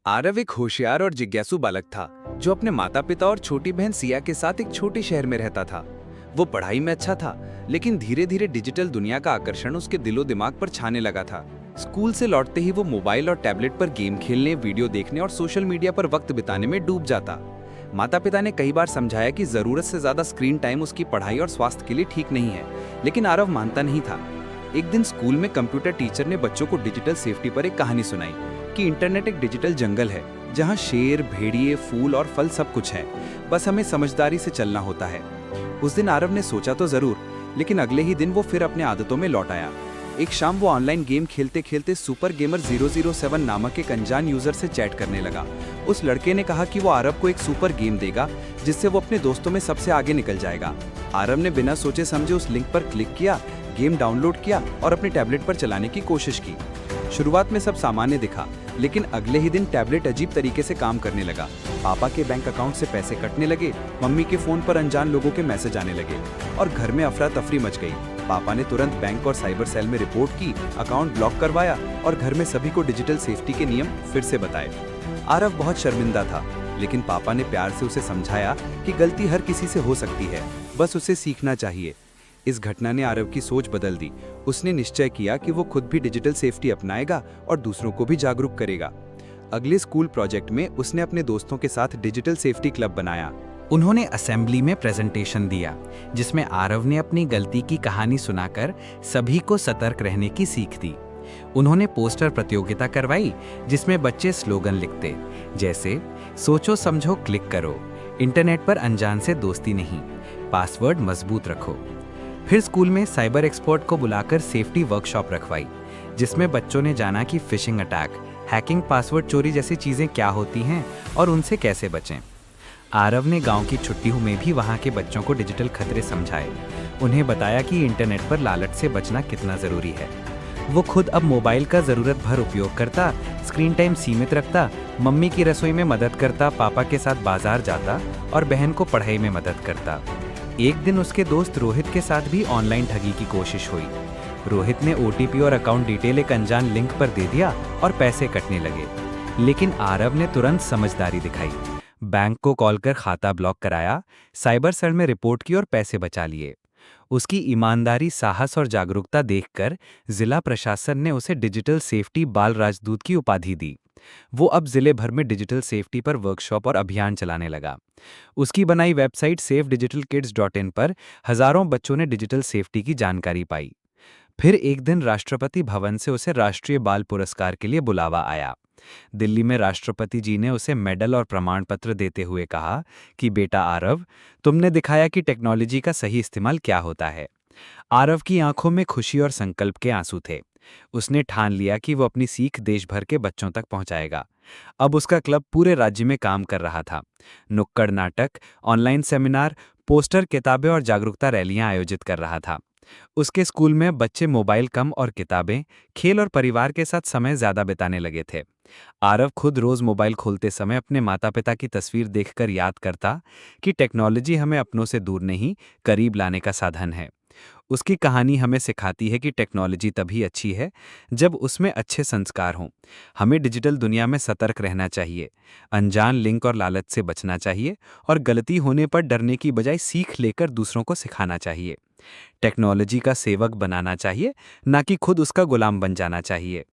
आरव एक होशियार और जिज्ञासु बालक था जो अपने माता पिता और छोटी बहन सिया के साथ एक छोटे शहर में रहता था। वो पढ़ाई में अच्छा था, लेकिन धीरे धीरे डिजिटल दुनिया का आकर्षण उसके दिलो दिमाग पर छाने लगा था। स्कूल से लौटते ही वो मोबाइल और टैबलेट पर गेम खेलने, वीडियो देखने और सोशल मीडिया पर वक्त बिताने में डूब जाता। माता पिता ने कई बार समझाया कि जरूरत से ज्यादा स्क्रीन टाइम उसकी पढ़ाई और स्वास्थ्य के लिए ठीक नहीं है, लेकिन आरव मानता नहीं था। एक दिन स्कूल में कंप्यूटर टीचर ने बच्चों को डिजिटल सेफ्टी पर एक कहानी सुनाई कि इंटरनेट एक डिजिटल जंगल है जहां शेर, भेड़िए, फूल और फल सब कुछ है, बस हमें समझदारी से चलना होता है। उस दिन आरव ने सोचा तो जरूर, लेकिन अगले ही दिन वो फिर अपने आदतों में लौट आया। एक शाम वो ऑनलाइन गेम खेलते खेलते सुपर गेमर 007 नामक एक अनजान यूजर से चैट करने लगा। उस लड़के ने कहा कि वो आरव को एक सुपर गेम देगा जिससे वो अपने दोस्तों में सबसे आगे निकल जाएगा। आरव ने बिना सोचे समझे उस लिंक पर क्लिक किया, गेम डाउनलोड किया और अपने टैबलेट पर चलाने की कोशिश की। शुरुआत में सब सामान्य दिखा, लेकिन अगले ही दिन टैबलेट अजीब तरीके से काम करने लगा। पापा के बैंक अकाउंट से पैसे कटने लगे, मम्मी के फोन पर अनजान लोगों के मैसेज आने लगे और घर में अफरा तफरी मच गई। पापा ने तुरंत बैंक और साइबर सेल में रिपोर्ट की, अकाउंट ब्लॉक करवाया और घर में सभी को डिजिटल सेफ्टी के नियम फिर से बताए। आरव बहुत शर्मिंदा था, लेकिन पापा ने प्यार से उसे समझाया कि गलती हर किसी से हो सकती है, बस उसे सीखना चाहिए। इस घटना ने आरव की सोच बदल दी। उसने निश्चय किया कि वो खुद भी डिजिटल सेफ्टी अपनाएगा और दूसरों को भी जागरूक करेगा। अगले स्कूल प्रोजेक्ट में उसने अपने दोस्तों के साथ डिजिटल सेफ्टी क्लब बनाया। उन्होंने असेंबली में प्रेजेंटेशन दिया, जिसमें आरव ने अपनी गलती की कहानी सुनाकर सभी को सतर्क रहने की सीख दी। उन्होंने पोस्टर प्रतियोगिता करवाई, जिसमें बच्चे स्लोगन लिखते, जैसे सोचो समझो क्लिक करो, इंटरनेट पर अनजान से दोस्ती नहीं, पासवर्ड मजबूत रखो। फिर स्कूल में साइबर एक्सपर्ट को बुलाकर सेफ्टी वर्कशॉप रखवाई, जिसमें बच्चों ने जाना कि फिशिंग अटैक, हैकिंग, पासवर्ड चोरी जैसी चीजें क्या होती हैं और उनसे कैसे बचें। आरव ने गांव की छुट्टियों में भी वहां के बच्चों को डिजिटल खतरे समझाए। उन्हें बताया कि इंटरनेट पर लालच से बचना कितना जरूरी है। वो खुद अब मोबाइल का जरूरत भर उपयोग करता, स्क्रीन टाइम सीमित रखता, मम्मी की रसोई में मदद करता, पापा के साथ बाजार जाता और बहन को पढ़ाई में मदद करता। एक दिन उसके दोस्त रोहित के साथ भी ऑनलाइन ठगी की कोशिश हुई। रोहित ने ओटीपी और अकाउंट डिटेल एक अनजान लिंक पर दे दिया और पैसे कटने लगे, लेकिन आरव ने तुरंत समझदारी दिखाई। बैंक को कॉल कर खाता ब्लॉक कराया, साइबर सेल में रिपोर्ट की और पैसे बचा लिए। उसकी ईमानदारी, साहस और जागरूकता देखकर जिला प्रशासन ने उसे डिजिटल सेफ्टी बाल राजदूत की उपाधि दी। वो अब जिले भर में डिजिटल सेफ्टी पर वर्कशॉप और अभियान चलाने लगा। उसकी बनाई वेबसाइट safedigitalkids.in पर हजारों बच्चों ने डिजिटल सेफ्टी की जानकारी पाई। फिर एक दिन राष्ट्रपति भवन से उसे राष्ट्रीय बाल पुरस्कार के लिए बुलावा आया। दिल्ली में राष्ट्रपति जी ने उसे मेडल और प्रमाण पत्र देते हुए कहा कि बेटा आरव, तुमने दिखाया कि टेक्नोलॉजी का सही इस्तेमाल क्या होता है। आरव की आंखों में खुशी और संकल्प के आंसू थे। उसने ठान लिया कि वो अपनी सीख देश भर के बच्चों तक पहुंचाएगा। अब उसका क्लब पूरे राज्य में काम कर रहा था। नुक्कड़ नाटक, ऑनलाइन सेमिनार, पोस्टर, किताबें और जागरूकता रैलियां आयोजित कर रहा था। उसके स्कूल में बच्चे मोबाइल कम और किताबें, खेल और परिवार के साथ समय ज्यादा बिताने लगे थे। आरव खुद रोज मोबाइल खोलते समय अपने माता पिता की तस्वीर देखकर याद करता कि टेक्नोलॉजी हमें अपनों से दूर नहीं, करीब लाने का साधन है। उसकी कहानी हमें सिखाती है कि टेक्नोलॉजी तभी अच्छी है जब उसमें अच्छे संस्कार हों। हमें डिजिटल दुनिया में सतर्क रहना चाहिए, अनजान लिंक और लालच से बचना चाहिए और गलती होने पर डरने की बजाय सीख लेकर दूसरों को सिखाना चाहिए। टेक्नोलॉजी का सेवक बनाना चाहिए, ना कि खुद उसका गुलाम बन जाना चाहिए।